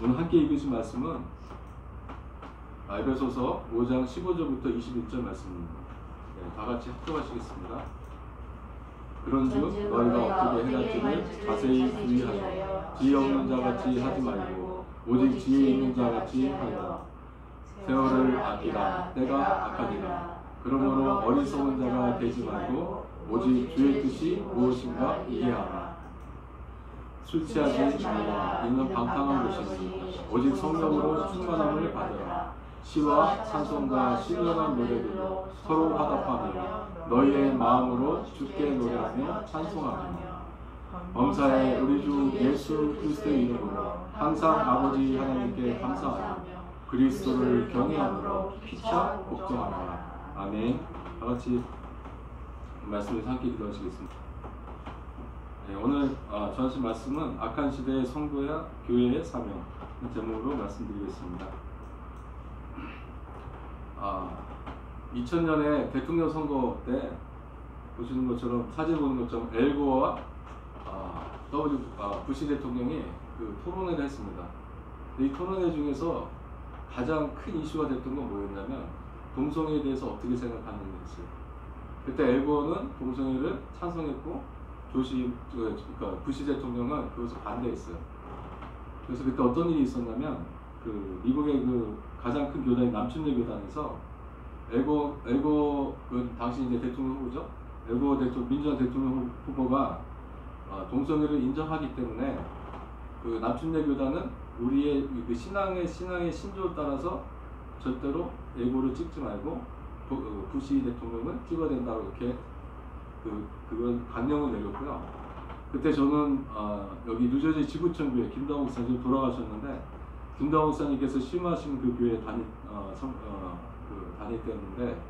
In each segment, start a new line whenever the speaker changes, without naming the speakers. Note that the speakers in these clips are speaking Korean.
오늘 함께 읽으신 말씀은 에베소서 5장 15절부터 21절 말씀입니다. 네, 다 같이 합독하시겠습니다. 그런즉 너희가 어떻게 행할지를 자세히 주의하여 지혜 없는 자같이 하지 말고 오직 지혜 있는 자같이 하여 세월을 아끼라 때가 악하니라. 그러므로 어리석은 자가 되지 말고 오직 주의 뜻이 무엇인가 이해하라. 술 취하지 말라. 이는 방탕한 것이니 오직 성령으로 충만함을 받으라. 시와 찬송과 신령한 노래들로 서로 화답하며 너희의 마음으로 주께 노래하며 찬송하며 범사에 우리 주 예수 그리스도의 이름으로 항상 아버지 하나님께 감사하며 그리스도를 경외함으로 피차 복종하라. 아멘. 다같이 말씀을 함께 기도하시겠습니다. 네, 오늘 전하신 말씀은 악한 시대의 성도야 교회의 사명 제목으로 말씀드리겠습니다. 2000년에 대통령 선거 때 보시는 것처럼 사진 보는 것처럼 엘고와 부시 대통령이 그 토론회를 했습니다. 이 토론회 중에서 가장 큰 이슈가 됐던 건 뭐였냐면 동성애에 대해서 어떻게 생각하는지였어요. 그때 엘고는 동성애를 찬성했고 그러니까 부시 대통령은 그것을 반대했어요. 그래서 그때 어떤 일이 있었냐면 그 미국의 그 가장 큰 교단인 남침내 교단에서 엘고 그 당시 이제 대통령 후보죠. 엘고 민주당 대통령 후보가 동성애를 인정하기 때문에 그 남침내 교단은 우리의 그 신앙의 신조에 따라서 절대로 엘고를 찍지 말고 부시 대통령을 찍어야 된다고 이렇게 그걸 강령을 내렸고요. 그때 저는 여기 뉴저지 지구촌 교회 김다원 목사님 돌아가셨는데 김다원 목사님께서 심하신 그 교회 다닐 때였는데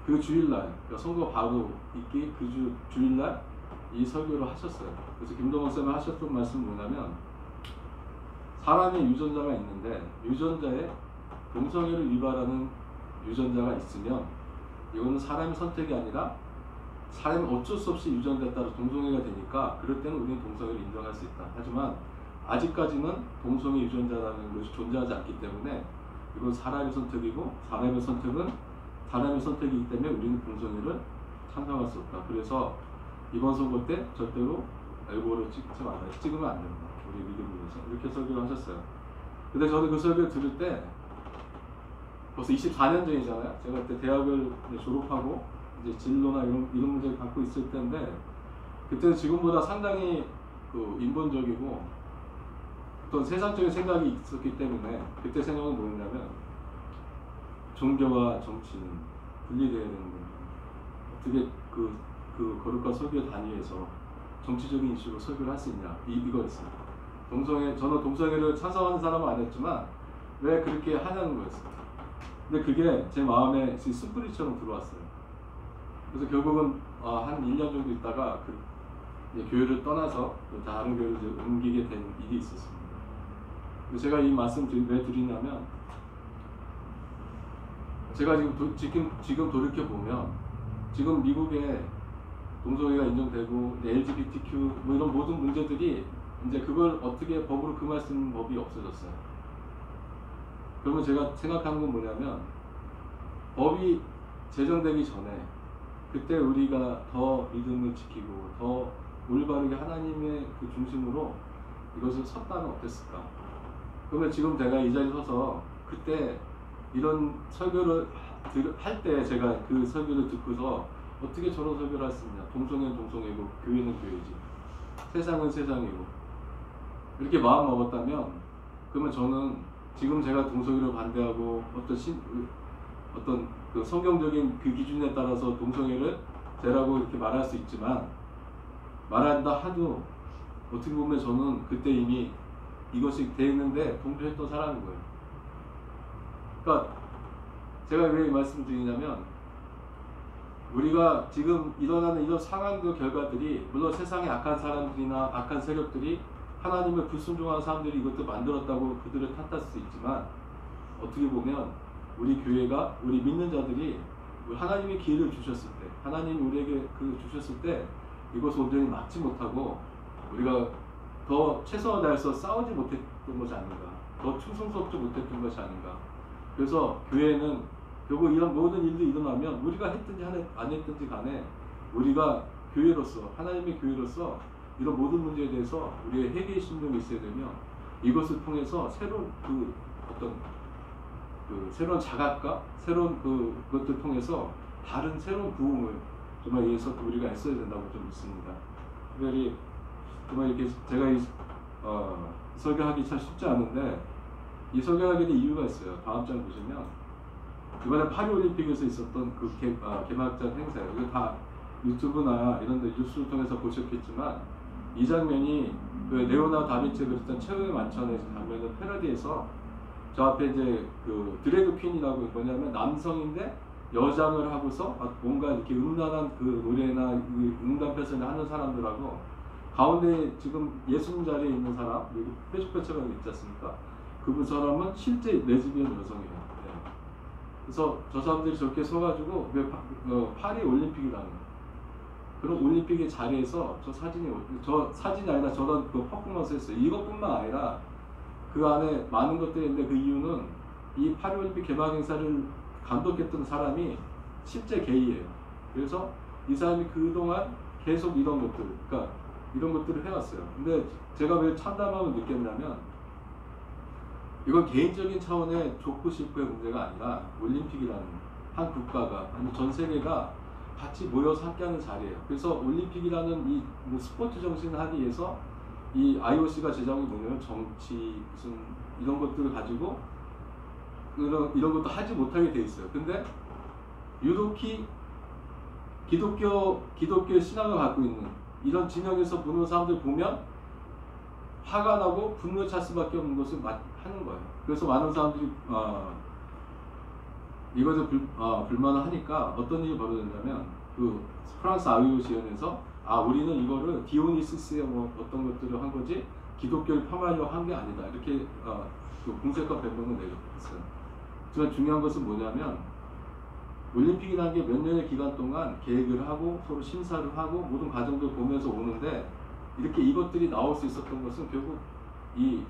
그 주일날 그러니까 선거 바로 있기 그 주일날 이 설교를 하셨어요. 그래서 김다원 목사님이 하셨던 말씀은 뭐냐면 사람의 유전자가 있는데 유전자에 동성애를 유발하는 유전자가 있으면 이거는 사람의 선택이 아니라 사람이 어쩔 수 없이 유전자에 따라 동성애가 되니까 그럴 때는 우리는 동성애를 인정할 수 있다. 하지만 아직까지는 동성애 유전자라는 것이 존재하지 않기 때문에 이건 사람의 선택이고 사람의 선택은 사람의 선택이기 때문에 우리는 동성애를 찬성할 수 없다. 그래서 이번 선거 때 절대로 엘고를 찍지 말라. 찍으면 안 된다. 우리 믿음을 위해서 이렇게 설교를 하셨어요. 근데 저는 그 설교를 들을 때 벌써 24년 전이잖아요. 제가 그때 대학을 졸업하고 이제 진로나 이런 문제를 갖고 있을 때인데 그때는 지금보다 상당히 그 인본적이고 어떤 세상적인 생각이 있었기 때문에 그때 생각은 뭐였냐면 종교와 정치는 분리되어야 되는 거예요. 어떻게 그 거룩과 설교 단위에서 정치적인 이슈로 설교를 할 수 있냐 이거였어요. 저는 동성애를 찬성하는 사람은 아니었지만 왜 그렇게 하냐는 거였어요. 근데 그게 제 마음에 숯불이처럼 들어왔어요. 그래서 결국은 한 1년 정도 있다가 교회를 떠나서 다른 교회를 옮기게 된 일이 있었습니다. 제가 이 말씀 왜 드리냐면 제가 지금 돌이켜보면 지금 미국에 동성애가 인정되고 LGBTQ 뭐 이런 모든 문제들이 이제 그걸 어떻게 법으로 금할 수 있는 법이 없어졌어요. 그러면 제가 생각하는 건 뭐냐면 법이 제정되기 전에 그때 우리가 더 믿음을 지키고 더 올바르게 하나님의 그 중심으로 이것을 섰다면 어땠을까? 그러면 지금 제가 이 자리에 서서 그때 이런 설교를 할 때 제가 그 설교를 듣고서 어떻게 저런 설교를 할 수 있냐? 동성애는 동성애고 교회는 교회지. 세상은 세상이고 이렇게 마음 먹었다면 그러면 저는 지금 제가 동성애를 반대하고 어떤 그 성경적인 그 기준에 따라서 동성애를 죄라고 이렇게 말할 수 있지만 말한다 하도 어떻게 보면 저는 그때 이미 이것이 돼 있는데 동조했던 사람인 거예요. 그러니까 제가 왜 이 말씀을 드리냐면 우리가 지금 일어나는 이런 상황과 결과들이 물론 세상에 악한 사람들이나 악한 세력들이 하나님을 불순종하는 사람들이 이것도 만들었다고 그들을 탓할 수 있지만 어떻게 보면 우리 교회가 우리 믿는 자들이 하나님의 기회를 주셨을 때 하나님이 우리에게 그 주셨을 때 이것을 온전히 막지 못하고 우리가 더 최선을 다해서 싸우지 못했던 것이 아닌가. 더 충성스럽지 못했던 것이 아닌가. 그래서 교회는 결국 이런 모든 일들이 일어나면 우리가 했든지 안 했든지 간에 우리가 교회로서, 하나님의 교회로서 이런 모든 문제에 대해서 우리의 회개의 심령이 있어야 되며, 이것을 통해서 새로운 새로운 자각과 새로운 그것들 통해서 다른 새로운 부흥을 정말 위해서 우리가 애써야 된다고 좀 믿습니다. 특별히 정말 이렇게 제가 설교하기 참 쉽지 않은데, 이 설교하게 된 이유가 있어요. 다음 장 보시면 이번에 파리올림픽에서 있었던 그 개막전 행사예요. 이거 다 유튜브나 이런 데 뉴스를 통해서 보셨겠지만, 이 장면이 그 레오나르도 다빈치가 그렸던 최후의 만찬의 장면을 패러디해서 저 앞에 이제 그 드래그 퀸이라고 뭐냐면 남성인데 여장을 하고서 뭔가 이렇게 음란한 그 노래나 음란 패션을 하는 사람들하고, 가운데 지금 예수님 자리에 있는 사람, 여기 표지표처럼 있지 않습니까? 그 사람은 실제 레즈비언 여성이에요. 네. 그래서 저 사람들이 저렇게 서가지고 파리 올림픽이라는 그런 올림픽의 자리에서 저 사진이 아니라 저런 그 퍼포먼스 했어요. 이것뿐만 아니라 그 안에 많은 것들이 있는데, 그 이유는 이 파리올림픽 개막 행사를 감독했던 사람이 실제 게이예요. 그래서 이 사람이 그동안 계속 이런 것들, 그러니까 이런 것들을 해왔어요. 근데 제가 왜 참담함을 느꼈냐면, 이건 개인적인 차원의 족구 실패의 문제가 아니라 올림픽이라는 한 국가가, 아니 전 세계가 같이 모여서 함께하는 자리예요. 그래서 올림픽이라는 이 스포츠 정신을 하기 위해서 이 IOC가 제정이 뭐냐면 정치 무슨 이런 것들을 가지고 이런 것도 하지 못하게 돼 있어요. 근데 유독히 기독교 신앙을 갖고 있는 이런 진영에서 보는 사람들 보면 화가 나고 분노에 찰 수밖에 없는 것을 하는 거예요. 그래서 많은 사람들이 이것에 불만을 하니까 어떤 일이 벌어졌냐면, 그 프랑스 IOC에서 우리는 이거를 디오니시스의 어떤 것들을 한 거지 기독교를 폄하하려고 한 게 아니다, 이렇게 그 공색과 변명을 내렸어요. 하지만 중요한 것은 뭐냐면, 올림픽이라는 게 몇 년의 기간 동안 계획을 하고 서로 심사를 하고 모든 과정들을 보면서 오는데, 이렇게 이것들이 나올 수 있었던 것은 결국 이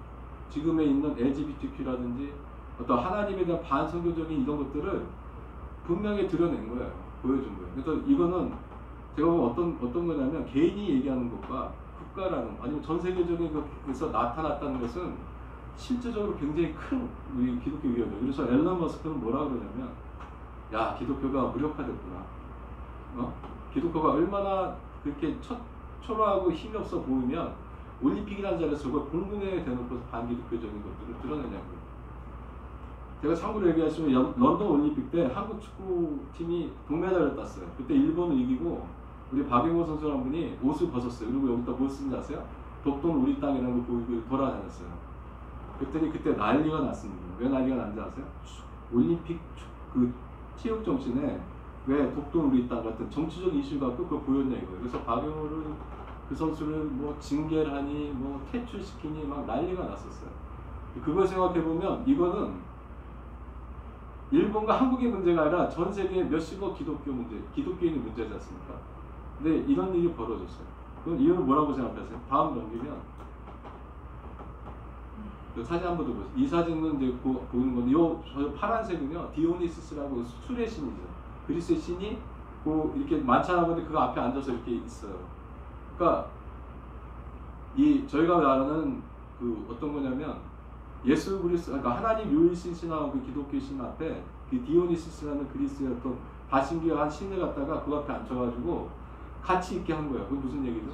지금에 있는 LGBTQ라든지 어떤 하나님에 대한 반성교적인 이런 것들을 분명히 드러낸 거예요. 보여준 거예요. 그래서 이거는 제가 보면 어떤 거냐면, 개인이 얘기하는 것과 국가라는, 아니면 전 세계적인 것에서 나타났다는 것은 실제적으로 굉장히 큰 우리 기독교 위험이에요. 그래서 앨런 머스크는 뭐라 그러냐면, 야, 기독교가 무력화됐구나. 기독교가 얼마나 그렇게 초라하고 힘이 없어 보이면 올림픽이라는 자리에서 저걸 공공연히 대놓고 반기독교적인 것들을 드러내냐고요. 제가 참고로 얘기하시면 런던 올림픽 때 한국 축구팀이 동메달을 땄어요. 그때 일본을 이기고 우리 박영호 선수라는 분이 옷을 벗었어요. 그리고 여기다 뭐 쓰는지 아세요? 독도는 우리 땅이라는 걸 보이고 돌아다녔어요. 그랬더니 그때 난리가 났습니다. 왜 난리가 났는지 아세요? 올림픽 그 체육 정신에 왜 독도는 우리 땅 같은 정치적 이슈 갖고 그걸 보였냐 이거예요. 그래서 박영호를, 그 선수를 뭐 징계를 하니 뭐 퇴출시키니 막 난리가 났었어요. 그걸 생각해 보면 이거는 일본과 한국의 문제가 아니라 전 세계 몇십억 기독교인의 문제지 않습니까? 근데 이런 일이 벌어졌어요. 그럼 이유는 뭐라고 생각하세요? 다음 넘기면 사진 한 번 더 보세요. 이 사진은 이제 보이는 건데, 저 파란색은요 디오니시스라고 술의 신이죠. 그리스의 신이 이렇게 만찬하는데 그 앞에 앉아서 이렇게 있어요. 그러니까 저희가 말하는 그 어떤 거냐면, 예수 그리스도, 그러니까 하나님 유일신 신하고 그 기독교 신 앞에 그 디오니시스라는 그리스의 어떤 바신기한 신을 갖다가 그 앞에 앉혀가지고 같이 있게 한 거예요. 그게 무슨 얘기죠?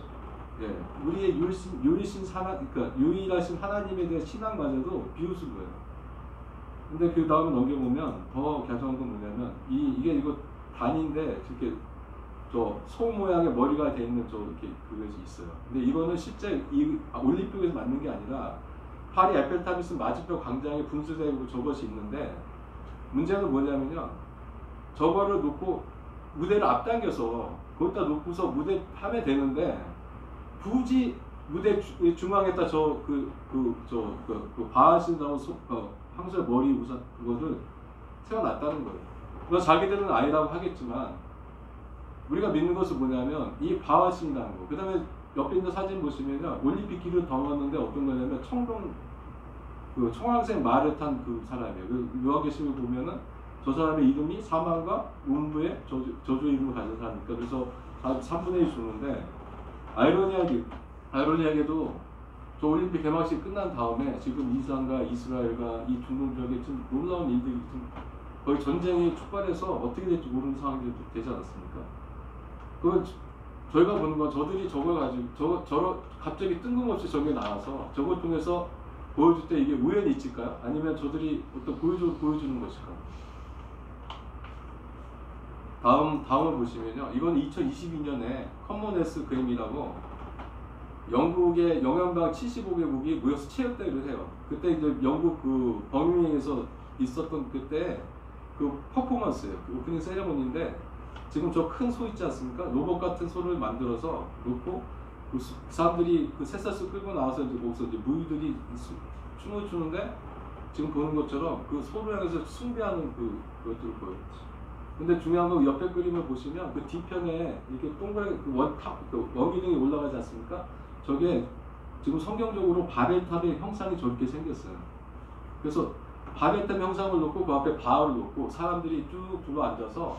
예, 우리의 유일신 그러니까 유일하신 하나님에 대한 신앙마저도 비웃은 거예요. 근데 그 다음에 넘겨보면 더 ගැ정한 건 뭐냐면, 이게 단인데 이렇게 저 소 모양의 머리가 돼 있는 이렇게 그것이 있어요. 근데 이거는 실제 올림픽에서 만든 게 아니라 파리 에펠탑이 있는 마주뼈 광장에 분수되고 저것이 있는데, 문제는 뭐냐면요, 저거를 놓고 무대를 앞당겨서 거기다 놓고서 무대 하면 되는데, 굳이 무대 중앙에다 바하신다고 황소의 머리 우산 그거를 세워놨다는 거예요. 그래서 자기들은 아니라고 하겠지만, 우리가 믿는 것은 뭐냐면 이 바하신이라는 거. 그 다음에 옆에 있는 사진 보시면요, 올림픽 길을 덮었는데 어떤 거냐면 그 총학생 말을 탄 그 사람이에요. 그 요한계시록 보면은 저 사람의 이름이 사망과 음부의 저주의 이름을 가진 사람이니까 그래서 3분의 1 주는데 아이러니하게도 저 올림픽 개막식 끝난 다음에 지금 이스라엘과 이 중동 지역에 좀 놀라운 일들이 좀 거의 전쟁이 촉발해서 어떻게 될지 모르는 상황이 되지 않았습니까? 그 저희가 보는 건 저들이 저걸 가지고 저러 갑자기 뜬금없이 저게 나와서 저걸 통해서 보여줄 때 이게 우연이 있을까요? 아니면 저들이 어떤 보여주는 것일까요? 다음을 보시면요. 이건 2022년에 커먼웰스 게임이라고 영국의 영연방 75개국이 모여서 체육대회를 해요. 그때 이제 영국 그 버밍엄에서 있었던 그때 그 퍼포먼스예요. 그 오프닝 세레모니인데 지금 저 큰 소 있지 않습니까? 로봇 같은 소를 만들어서 놓고 그 사람들이 그 새싹을 끌고 나와서 이제 거기서 이제 무희들이 춤을 추는데 지금 보는 것처럼 그 소를 향해서 숭배하는 그것들을 보여요. 근데 중요한 건 옆에 그림을 보시면 그 뒤편에 이렇게 동그랗게 그 원기둥이 올라가지 않습니까? 저게 지금 성경적으로 바벨탑의 형상이 저렇게 생겼어요. 그래서 바벨탑 형상을 놓고 그 앞에 바알을 놓고 사람들이 쭉 둘러 앉아서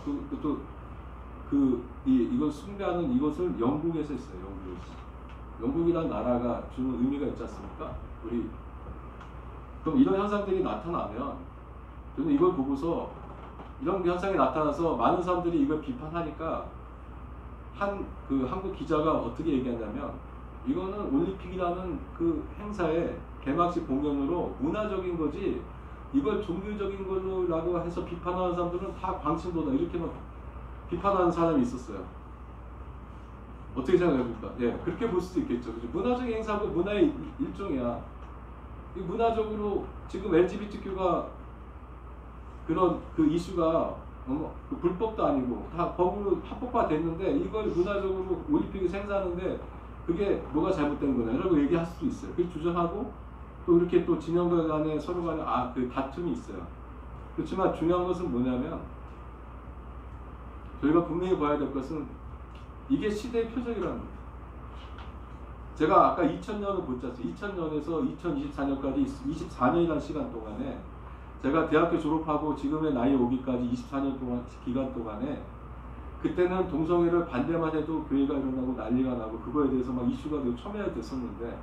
이걸 숭배하는 이것을 영국에서 했어요. 영국이라는 나라가 주는 의미가 있지 않습니까? 그럼 이런 현상들이 나타나면 저는 이걸 보고서 이런 현상이 나타나서 많은 사람들이 이걸 비판하니까 한국 기자가 어떻게 얘기하냐면 이거는 올림픽이라는 그 행사의 개막식 공연으로 문화적인 거지 이걸 종교적인 거라고 해서 비판하는 사람들은 다 광신도다 이렇게만 비판하는 사람이 있었어요. 어떻게 생각합니까? 예, 그렇게 볼 수도 있겠죠. 그죠? 문화적인 행사고 문화의 일종이야. 이 문화적으로 지금 LGBTQ가 그런 그 이슈가 그 불법도 아니고 다 법으로 합법화됐는데 이걸 문화적으로 올림픽을 생산하는데 그게 뭐가 잘못된 거냐라고 얘기할 수도 있어요. 그걸 주장하고 또 이렇게 또 진영과 간에 서로 간에 그 다툼이 있어요. 그렇지만 중요한 것은 뭐냐면 저희가 분명히 봐야 될 것은 이게 시대의 표적이라는 거예요. 제가 아까 2000년을 보셨죠. 2000년에서 2024년까지 24년이라는 시간 동안에 제가 대학교 졸업하고 지금의 나이 오기까지 24년 동안 기간 동안에 그때는 동성애를 반대만 해도 교회가 일어나고 난리가 나고 그거에 대해서 막 이슈가 되고 첨예가 됐었는데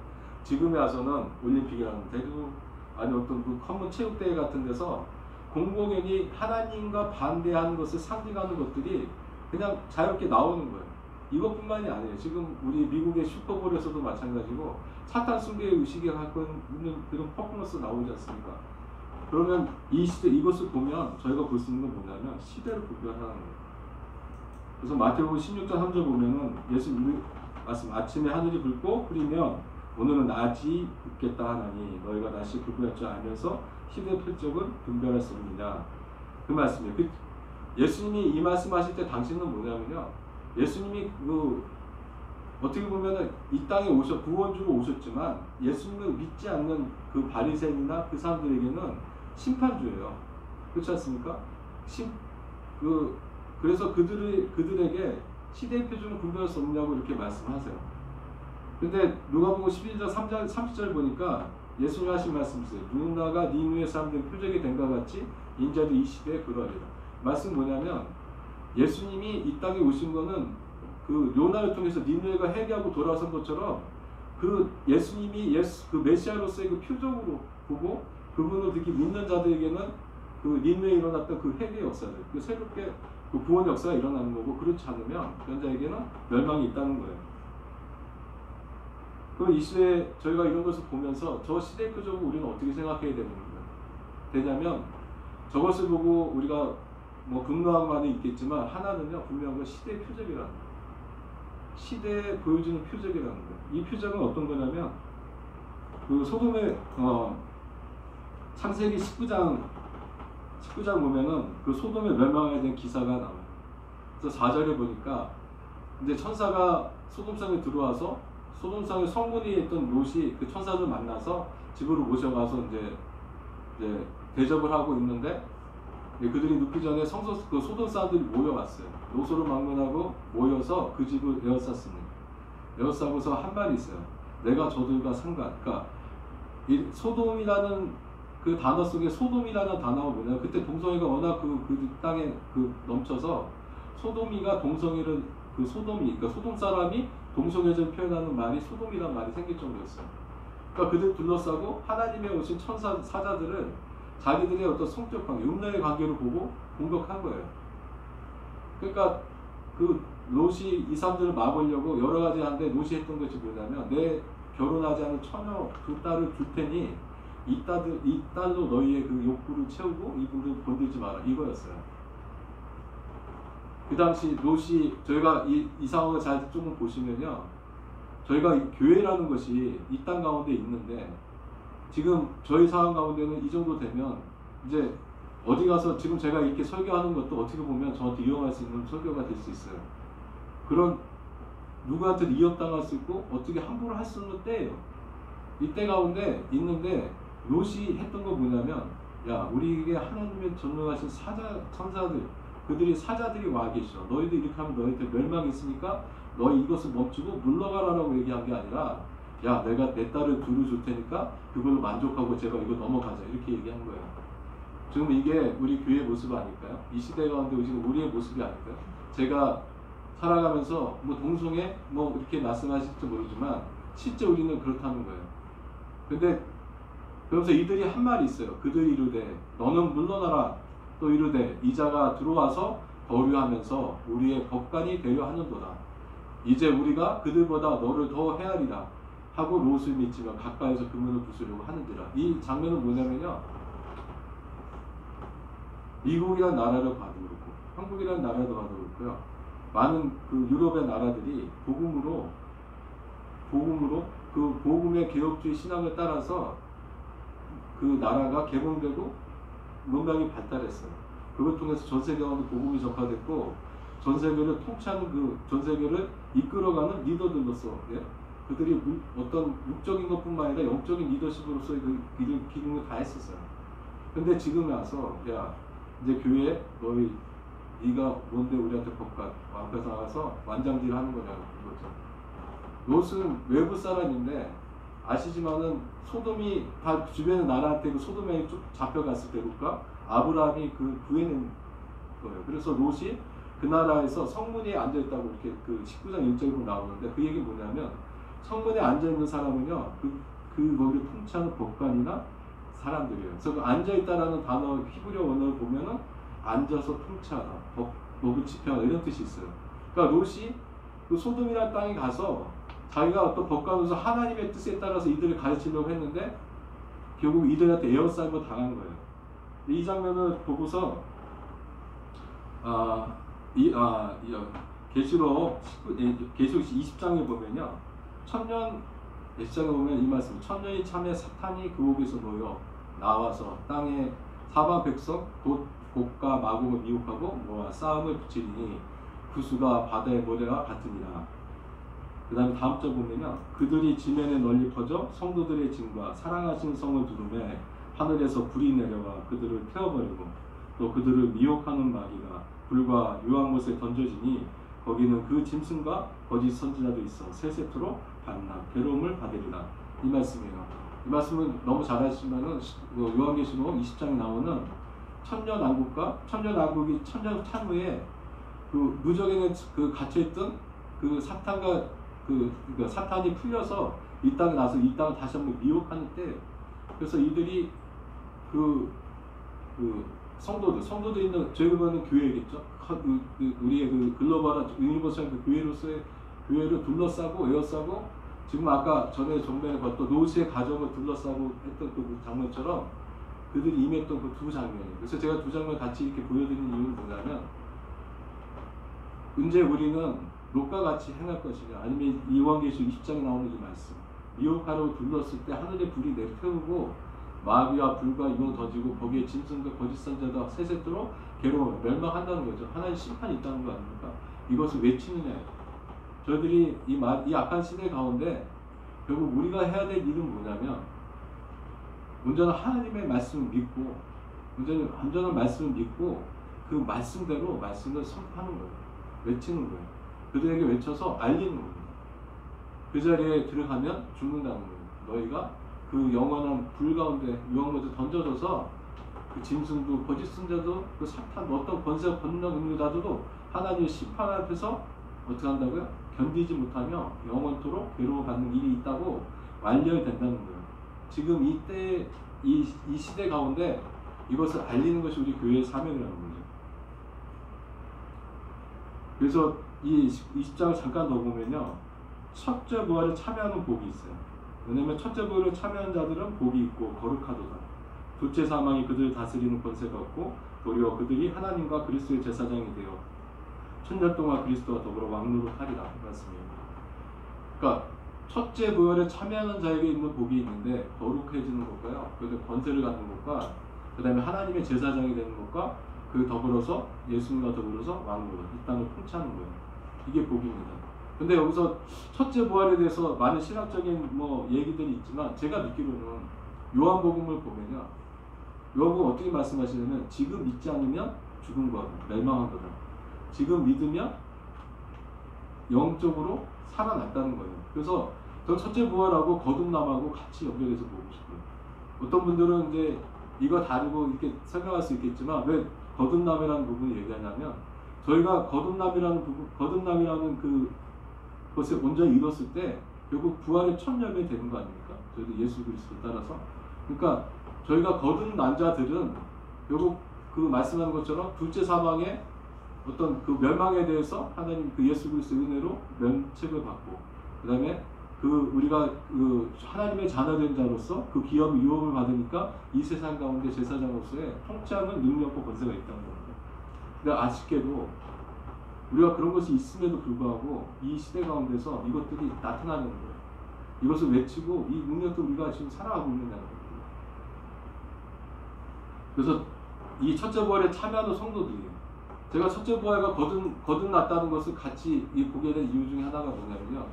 지금에 와서는 올림픽이라는 데도 아니 어떤 그 커먼 체육대회 같은 데서 공공연히 하나님과 반대하는 것을 상징하는 것들이 그냥 자유롭게 나오는 거예요. 이것뿐만이 아니에요. 지금 우리 미국의 슈퍼볼에서도 마찬가지고 사탄 숭배의 의식이 갖고 있는 그런 퍼포먼스 나오지 않습니까? 그러면 이 시대 이것을 보면 저희가 볼 수 있는 건 뭐냐면 시대를 구별하는 거예요. 그래서 마태복음 16장 3절 보면은 예수님 말씀 아침에 하늘이 붉고 흐리면 오늘은 낮이 붉겠다 하나니 너희가 다시 구별할 줄 알면서 시대의 표적을 분별할 수 없느냐 그 말씀이에요. 예수님이 이 말씀하실 때 당시는 뭐냐면요. 예수님이 어떻게 보면은 이 땅에 구원주로 오셨지만 예수님을 믿지 않는 그 바리새인이나 그 사람들에게는 심판주예요. 그렇지 않습니까? 그래서 그들에게 시대의 표준을 분별할 수 없냐고 이렇게 말씀하세요. 근데 누가복음 11장 3절 30절 보니까 예수님 하신 말씀 있어요. 누군가가 니느웨 사람들의 표적이 된 것 같이 인자도 이 시대에 그러하리라. 말씀 뭐냐면 예수님이 이 땅에 오신 거는 그 요나를 통해서 니느웨가 회개하고 돌아선 것처럼 그 예수님이 그 메시아로서의 그 표적으로 보고 그분을 듣기 믿는 자들에게는 그 니느웨에 일어났던 그 회개 역사들, 그 새롭게 그 구원 역사가 일어나는 거고 그렇지 않으면 그런 자에게는 멸망이 있다는 거예요. 그럼 이 시대에 저희가 이런 것을 보면서 저 시대 표적을 우리는 어떻게 생각해야 되냐면 저것을 보고 우리가 뭐 분노하고 많이 있겠지만 하나는요 분명한 건 시대의 표적이라는 거예요. 시대에 보여주는 표적이라는 거예요. 이 표적은 어떤 거냐면 그 소돔의 창세기 19장 보면은 그 소돔에 멸망하게 된 기사가 나와요. 그래서 4절에 보니까 이제 천사가 소돔성에 들어와서 소돔성의 성군이 있던 롯이 그 천사를 만나서 집으로 모셔가서 이제 대접을 하고 있는데 그들이 눕기 전에 그 소돔 사람들이 모여왔어요. 롯으로 막론하고 모여서 그 집을 에워쌌습니다. 에워싸고서 한 말이 있어요. 내가 저들과 그러니까 이 소돔이라는 그 단어 속에 소돔이라는 단어가 뭐냐면 그때 동성애가 워낙 그 땅에 넘쳐서 소돔이가 동성애를 그러니까 소돔 사람이 동성애를 표현하는 말이 소돔이라는 말이 생길 정도였어요. 그러니까 그들 둘러싸고 하나님의 오신 천사 사자들은 자기들의 어떤 성적 관계, 음란의 관계를 보고 공격한 거예요. 그러니까 그 롯이 이 사람들을 막으려고 여러 가지 하는데 롯이 했던 것이 뭐냐면 내 결혼하지 않은 처녀 두 딸을 줄 테니 이 딸로 너희의 그 욕구를 채우고 이분들 건들지 마라 이거였어요. 그 당시 롯이 저희가 이 상황을 잘 조금 보시면요, 저희가 교회라는 것이 이 땅 가운데 있는데 지금 저희 상황 가운데는 이 정도 되면 이제 어디 가서 지금 제가 이렇게 설교하는 것도 어떻게 보면 저한테 이용할 수 있는 설교가 될 수 있어요. 그런 누구한테 이협당할 수 있고 어떻게 함부로 할 수 있는 때예요. 이때 가운데 있는데 롯이 했던 거 뭐냐면, 야 우리에게 하나님의 전능하신 천사들 그들이 사자들이 와 계셔. 너희들 이렇게 하면 너희들 멸망이 있으니까 너희 이것을 멈추고 물러가라라고 얘기한 게 아니라, 야 내가 내 딸을 두루 줄 테니까 그걸로 만족하고 제가 이거 넘어가자 이렇게 얘기한 거예요. 지금 이게 우리 교회의 모습 아닐까요? 이 시대 가운데 지금 우리의 모습이 아닐까요? 제가 살아가면서 뭐 동성애 뭐 이렇게 말씀하실지 모르지만 실제 우리는 그렇다는 거예요. 근데 그러면서 이들이 한 말이 있어요. 그들이 이르되 너는 물러나라. 또 이르되 이자가 들어와서 거류하면서 우리의 법관이 되려 하는도다. 이제 우리가 그들보다 너를 더 헤아리라 하고 롯을 미치며 가까이서 그물을 부수려고 하는지라. 이 장면은 뭐냐면요, 미국이라는 나라를 봐도 그렇고 한국이라는 나라도 봐도 그렇고요, 많은 그 유럽의 나라들이 복음으로 그 복음의 개혁주의 신앙을 따라서 그 나라가 개봉되고 문명이 발달했어요. 그걸 통해서 전 세계 가운데 복음이 전파됐고 전 세계를 통치하는 전 세계를 이끌어가는 리더들로서, 예? 그들이 어떤 육적인 것뿐만 아니라 영적인 리더십으로서의 그 기능을 다 했었어요. 근데 지금 와서, 야 이제 교회 네가 뭔데 우리한테 법관 앞에서 나가서 완장질 하는 거냐고. 그거죠. 롯은 외부 사람인데 아시지만은 소돔이 다 주변의 나라한테 그 소돔에 쭉 잡혀갔을 때니까 아브라함이 구해낸 거예요. 그래서 롯이 그 나라에서 성문에 앉아있다고 이렇게 그 19장 1절로 나오는데 그 얘기 뭐냐면, 성문에 앉아있는 사람은요 거기를 통치하는 법관이나 사람들이에요. 그래서 그 앉아있다라는 단어 히브리어 원어를 보면은 앉아서 통치하다, 법을 집행하다 이런 뜻이 있어요. 그러니까 롯이 그 소돔이라는 땅에 가서 자기가 어떤 법관으로서 하나님의 뜻에 따라서 이들을 가르치려고 했는데 결국 이들한테 에어싸임을 당한 거예요. 이 장면을 보고서 계시록 20장에 보면요, 천년 20장에 보면 이 말씀, 천년이 참에 사탄이 그 옥에서 놓여 나와서 땅에 사방 백성 곧 곡과 마곡을 미혹하고 모아 싸움을 붙이리니 그 수가 바다의 모래와 같으니라. 그 다음에 다음 절 보면요, 그들이 지면에 널리 퍼져 성도들의 짐과 사랑하신 성을 두르매 하늘에서 불이 내려와 그들을 태워버리고 또 그들을 미혹하는 마귀가 불과 유황 못에 던져지니 거기는 그 짐승과 거짓 선지자도 있어 세세토록 반납 괴로움을 받으리라. 이 말씀이에요. 이 말씀은 너무 잘 아시지만은 요한계시록 20장에 나오는 천년왕국과 천년왕국이 천년 향후에 그 무적에는 그 갇혀있던 그 사탄과 그러니까 사탄이 풀려서 이 땅에 나서 이 땅을 다시 한번 미혹하는 때, 그래서 이들이 성도들 있는 저희가 보는 교회겠죠. 우리의 그 글로벌한 유니버설 그 교회를 둘러싸고 에워싸고, 지금 아까 전에 정면에 봤던 롯의 가정을 둘러싸고 했던 그 장면처럼 그들이 임했던 그 두 장면이에요. 그래서 제가 두 장면 같이 이렇게 보여드리는 이유는 뭐냐면, 이제 우리는 롯과 같이 행할 것이냐, 아니면 요한계시록 20장에 나오는 이 말씀, 미혹하라고 둘렀을 때 하늘의 불이 내태우고 마귀와 불과 유황 던지고 거기에 짐승과 거짓 선지자가 세세토록 괴로워 멸망한다는 거죠. 하나님 심판이 있다는 거 아닙니까? 이것을 외치느냐. 저희들이 이 악한 시대 가운데 결국 우리가 해야 될 일은 뭐냐면, 온전한 하나님의 말씀을 믿고 온전한 말씀을 믿고 그 말씀대로 말씀을 선포하는 거예요. 외치는 거예요. 그들에게 외쳐서 알리는 겁니다. 그 자리에 들어가면 죽는다는 거예요. 너희가 그 영원한 불 가운데 유황못에 던져져서 그 짐승도 거짓 선자도 그 사탄 어떤 권세와 권능 능력자들도 하나님의 심판 앞에서 어떻게 한다고요? 견디지 못하며 영원토록 괴로워 받는 일이 있다고 말려야 된다는 거예요. 지금 이때 이 시대 가운데 이것을 알리는 것이 우리 교회의 사명이라는 거죠. 그래서 이 20장을 잠깐 더 보면요, 첫째 부활에 참여하는 복이 있어요. 왜냐하면 첫째 부활에 참여한 자들은 복이 있고 거룩하도다. 둘째 사망이 그들을 다스리는 권세가 없고 도리어 그들이 하나님과 그리스도의 제사장이 되어 천년 동안 그리스도와 더불어 왕노로 하리라 말씀입니다. 그러니까 첫째 부활에 참여하는 자에게 있는 복이 있는데 거룩해지는 것과요, 그래서 권세를 갖는 것과 그 다음에 하나님의 제사장이 되는 것과 그 더불어서 예수님과 더불어서 왕노로 이 땅을 통치하는 거예요. 이게 복입니다. 근데 여기서 첫째 부활에 대해서 많은 신학적인 얘기들이 있지만 제가 믿기로는 요한복음을 보면요, 요한복음 어떻게 말씀하시냐면 지금 믿지 않으면 죽은 거다, 멸망한 거다. 지금 믿으면 영적으로 살아났다는 거예요. 그래서 저 첫째 부활하고 거듭남하고 같이 연결해서 보고 싶어요. 어떤 분들은 이제 이거 다르고 이렇게 설명할 수 있겠지만 왜 거듭남이라는 부분을 얘기하냐면 저희가 거듭남이라는 그것을 온전히 이뤘을 때 결국 부활의 첫 열매 되는 거 아닙니까? 저희도 예수 그리스도 따라서. 그러니까 저희가 거듭난 자들은 결국 그 말씀하는 것처럼 둘째 사망의 어떤 그 멸망에 대해서 하나님 그 예수 그리스도 은혜로 면책을 받고 그 다음에 그 우리가 그 하나님의 자녀된 자로서 그 기업의 유업을 받으니까 이 세상 가운데 제사장으로서의 통치하는 능력과 권세가 있다는 겁니다. 근데 아쉽게도 우리가 그런 것이 있음에도 불구하고 이 시대 가운데서 이것들이 나타나는 거예요. 이것을 외치고 이 능력도 우리가 지금 살아가고 있느냐는 겁니다. 그래서 이 첫째 부활에 참여하는 성도들이에요. 제가 첫째 부활과 거듭났다는 것을 같이 보게 된 이유 중에 하나가 뭐냐면요,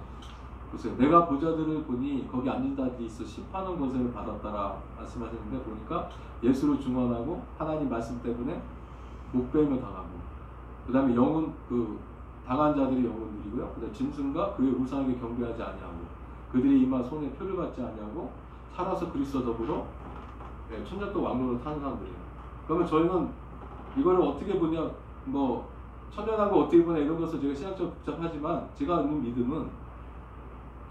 보세요. 내가 보자들을 보니 거기 앉은 자들이 있어 심판한 권세를 받았다라 말씀하셨는데 보니까 예수를 중언하고 하나님 말씀 때문에 목배임을 당하고 그 다음에 영혼 당한 자들이 영혼 누리고요. 그 다음에 짐승과 그의 우상에게 경배하지 아니하고 그들이 이마 손에 표를 받지 아니하고 살아서 그리스도 더불어 천년도 왕노를 타는 사람들이에요. 그러면 저희는 이거를 어떻게 보냐, 천년왕국 어떻게 보냐 이런 것을 제가 신학적으로 복잡하지만 제가 있는 믿음은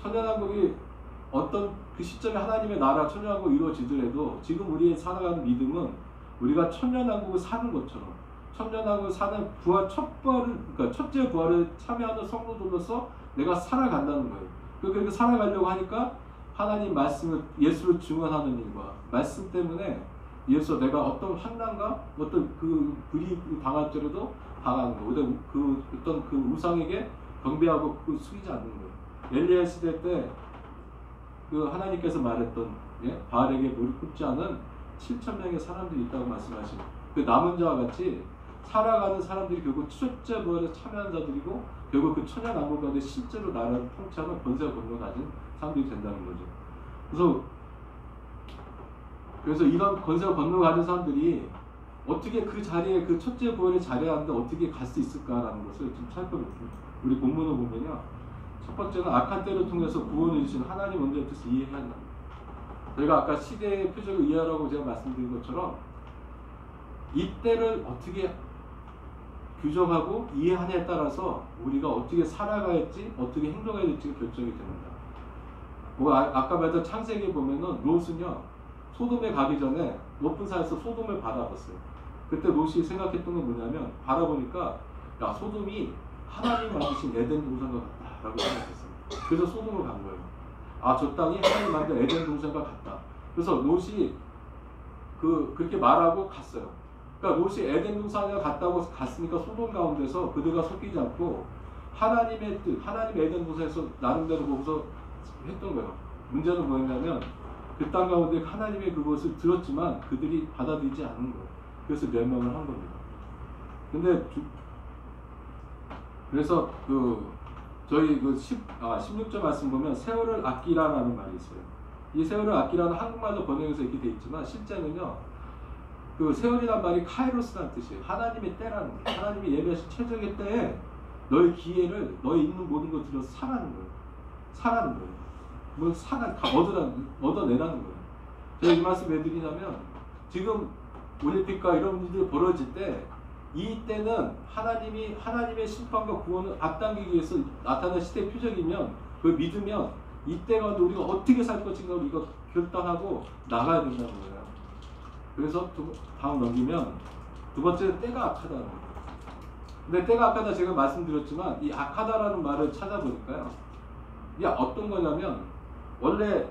천년왕국이 어떤 그 시점에 하나님의 나라 천년왕국이 이루어지더라도 지금 우리의 살아가는 믿음은 우리가 천년왕국을 사는 것처럼 천년왕국을 사는 그러니까 첫째 부활을 참여하는 성도들로서 내가 살아간다는 거예요. 그렇게 살아가려고 하니까 하나님 말씀을 예수를 증언하는 일과 말씀 때문에 예수 내가 어떤 환난과 어떤 그 불이 당할지라도 당하는 거. 어떤 그 우상에게 경배하고 숙이지 않는 거예요. 엘리야 시대 때 그 하나님께서 말했던 바알에게 무릎 꿇지 않은 7,000명의 사람들이 있다고 말씀하시는 그 남은 자와 같이 살아가는 사람들이 결국 첫째 부활에 참여한 자들이고 결국 그 천년왕국 가운데 실제로 나라를 통치하는 권세와 권능을 가진 사람들이 된다는 거죠. 그래서 이런 권세와 권능을 가진 사람들이 어떻게 그 자리에 그 첫째 부활의 자리에 앉는데 어떻게 갈 수 있을까라는 것을 좀 살펴볼게요. 우리 본문을 보면요. 첫 번째는 악한 때를 통해서 구원해 주신 하나님 원죄의 뜻을 이해해야 합니다. 저희가 아까 시대의 표적을 이해하라고 제가 말씀드린 것처럼 이 때를 어떻게 규정하고 이해하냐에 따라서 우리가 어떻게 살아가야 할지 어떻게 행동해야 될지가 결정이 됩니다. 아까 말했던 창세기에 보면은 롯은요 소돔에 가기 전에 높은 산에서 소돔을 바라봤어요. 그때 롯이 생각했던 건 뭐냐면 바라보니까 야 소돔이 하나님 만드신 에덴 동산과 같다라고 생각했어요. 그래서 소돔을 간 거예요. 저 땅이 하나님 만든 에덴 동산과 같다. 그래서 롯이 그렇게 말하고 갔어요. 그러니까 롯이 에덴 동산에 갔다고 갔으니까 소돔 가운데서 그들과 섞이지 않고 하나님의 뜻, 하나님 에덴 동산에서 나름대로 보고서 했던 거예요. 문제는 뭐였냐면 그 땅 가운데 하나님의 그것을 들었지만 그들이 받아들이지 않은 거예요. 그래서 멸망을 한 겁니다. 근데 그래서 저희 16절 말씀 보면 세월을 아끼라라는 말이 있어요. 이 세월을 아끼라는 한국말로 번역해서 이렇게 돼 있지만 실제는요 그 세월이란 말이 카이로스라는 뜻이에요. 하나님의 때라는 거예요. 하나님이 예배하신 최적의 때에 너의 기회를 너의 있는 모든 걸 들여서 사라는 거예요. 사라는 거예요. 뭘 사가 다 얻어내라는 거예요. 제가 이 말씀 왜 드리냐면 지금 올림픽과 이런 일들이 벌어질 때 이때는 하나님의 심판과 구원을 앞당기기 위해서 나타난 시대의 표적이면 그걸 믿으면 이때가 우리가 어떻게 살 것인가 이거 결단하고 나가야 된다는 거예요. 그래서 다음 넘기면 두 번째는 때가 악하다는 거예요. 근데 때가 악하다 제가 말씀드렸지만 이 악하다라는 말을 찾아보니까요. 이게 어떤 거냐면 원래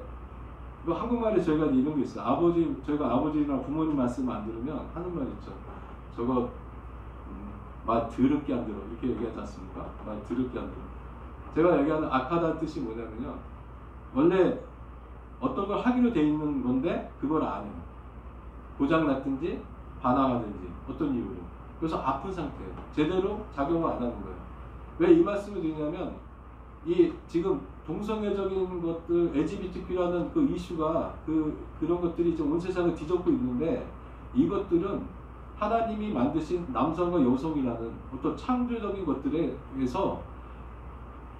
한국말에 저희가 이런 게 있어요. 저희가 아버지나 부모님 말씀 안 들으면 하는 말 있죠. 저거 말 더럽게 안 들어 이렇게 얘기하지 않습니까? 말 더럽게 안 들어. 제가 얘기하는 악하다는 뜻이 뭐냐면요. 원래 어떤 걸 하기로 돼 있는 건데 그걸 안 해요. 고장났든지 반항하든지 어떤 이유로. 그래서 아픈 상태예요. 제대로 작용을 안 하는 거예요. 왜 이 말씀을 드리냐면 이 지금 동성애적인 것들 LGBTQ라는 그 이슈가 그런 것들이 지금 온 세상을 뒤덮고 있는데 이것들은 하나님이 만드신 남성과 여성이라는 어떤 창조적인 것들에 의해서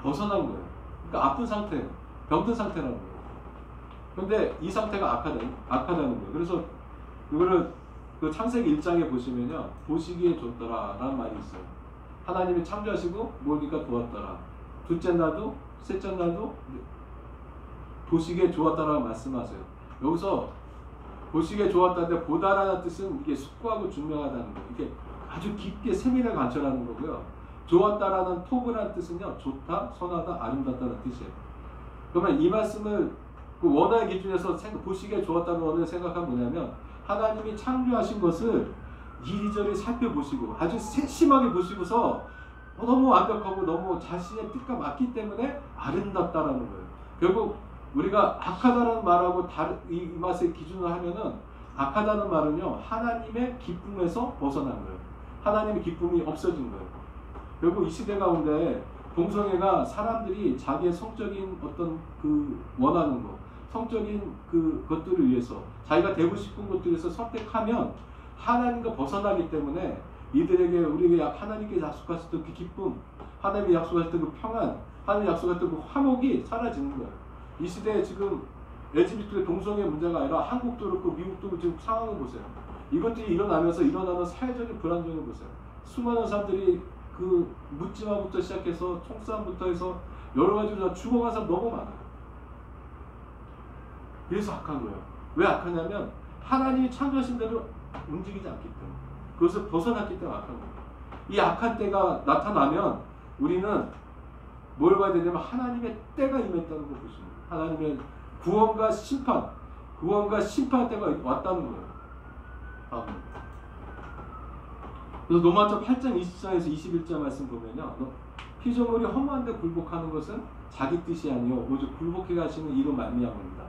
벗어난 거예요. 그러니까 아픈 상태예요. 병든 상태라는 거예요. 그런데 이 상태가 악하다는 거예요. 그래서 이거를 그 창세기 1장에 보시면요. 보시기에 좋더라라는 말이 있어요. 하나님이 창조하시고 모으니까 좋았더라. 둘째 날도 셋째 날도 보시기에 좋았다라고 말씀하세요. 여기서 보시기에 좋았다는데 보다라는 뜻은 이게 숙고하고 중명하다는 거예요. 이게 아주 깊게 세밀하게 관찰하는 거고요. 좋았다라는 토브라는 뜻은요. 좋다, 선하다, 아름답다는 뜻이에요. 그러면 이 말씀을 그 원어의 기준에서 보시기에 좋았다는 원어를 생각하면 뭐냐면 하나님이 창조하신 것을 이리저리 살펴보시고 아주 세심하게 보시고서 너무 완벽하고 너무 자신의 뜻과 맞기 때문에 아름답다라는 거예요. 결국 우리가 악하다는 말하고 이 맛의 기준을 하면은 악하다는 말은요 하나님의 기쁨에서 벗어난 거예요. 하나님의 기쁨이 없어진 거예요. 결국 이 시대 가운데 동성애가 사람들이 자기의 성적인 어떤 그 원하는 것, 성적인 그 것들을 위해서 자기가 되고 싶은 것들을 위해서 선택하면 하나님과 벗어나기 때문에 이들에게 우리에게 하나님께 약속하셨던 그 기쁨, 하나님이 약속하셨던 그 평안, 하나님이 약속하셨던 그 화목이 사라지는 거예요. 이 시대에 지금 LGBT 동성애 문제가 아니라 한국도 그렇고 미국도 그렇고 지금 상황을 보세요. 이것들이 일어나면서 일어나는 사회적인 불안정을 보세요. 수많은 사람들이 그 묻지마부터 시작해서 총싸움부터 해서 여러 가지로 다 죽어간 사람 너무 많아요. 그래서 악한 거예요. 왜 악하냐면 하나님이 창조하신 대로 움직이지 않기 때문에. 그것을 벗어났기 때문에 악한 거예요. 이 악한 때가 나타나면 우리는 뭘 봐야 되냐면 하나님의 때가 임했다는 걸 보십니다. 하나님의 구원과 심판 때가 왔다는 거예요. 그래서 로마서 8장 20장에서 21장 말씀 보면요. 피조물이 허무한데 굴복하는 것은 자기 뜻이 아니요 오직 굴복해 가시는 이로 말미암습니다.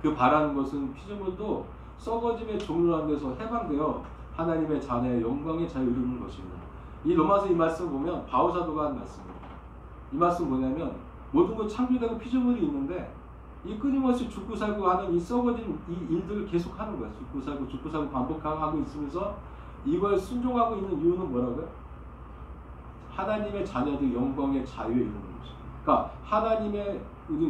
그 바라는 것은 피조물도 썩어짐의 종로라는 데서 해방되어 하나님의 자녀의 영광의 자유를 이루는 것입니다. 이 로마서 이 말씀 보면 바울사도가 한 말씀입니다. 이 말씀 뭐냐면 모든 것 창조되고 피조물이 있는데 이 끊임없이 죽고 살고 하는 이 썩어진 이 일들을 계속 하는 거예요. 죽고 살고 반복하고 있으면서 이걸 순종하고 있는 이유는 뭐라고요? 하나님의 자녀들 영광의 자유에 이르는 것입니다. 그러니까 하나님의